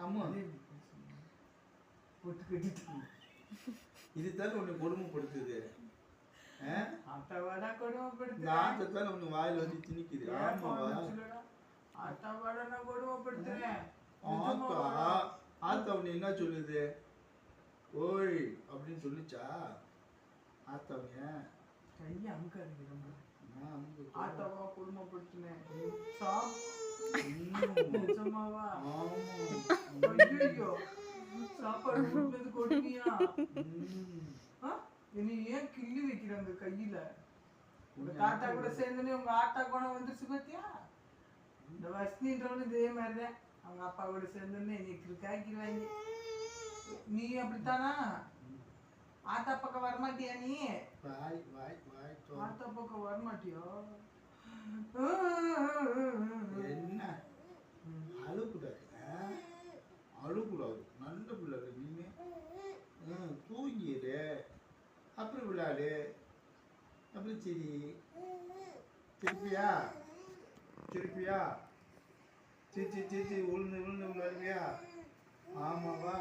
அம்மா பொட்டு கட்டிட்டு இதுதான் உன்னை கொடுமைப்படுத்துது. அத்தவாடா கொடுமைப்படுத்து. நான் உன்னை வாயில வந்து திணிக்குது. ஆமாவா? அத்தவாடா நான் கொடுமைப்படுத்துறேன். ஆத்தா உன்னை என்ன சொல்லுது? ஓய் அப்படின்னு சொல்லிச்சா ஆத்தாவனிய? கையை அமுக்காதீங்க ரொம்ப. நான் அமுக்கு ஆத்தாவா கொடுமைப்படுத்துனேன். நிஜமாவா? ஐயோ சாப்பாடு கொடுத்தது கொடுக்கியா? இனி ஏன் கிள்ளி வைக்கிறாங்க கையில? உங்க தாத்தா கூட சேர்ந்துன்னு உங்க ஆத்தா குணம் வந்துருச்சு பாத்தியா? இந்த வசதின்றவனு இதே மாதிரிதான் அவங்க அப்பா கூட சேர்ந்துன்னு இன்னைக்கு காய்க்கிறாங்க. நீ அப்படித்தானா? ஆத்தா பக்கம் வரமாட்டியா நீ? ஆத்தா பக்கம் வரமாட்டியா? என்ன அழுக்கூடாது, அழுக்கூடாது. நல்ல பிள்ளை நீங்க. தூங்கிடு, அப்புறம் விளையாடு, அப்புறம் சரி திருப்பியா திருப்பியா சிரிச்சு சிரிச்சு உளுந்து விளையாடுவியா? ஆமாவா?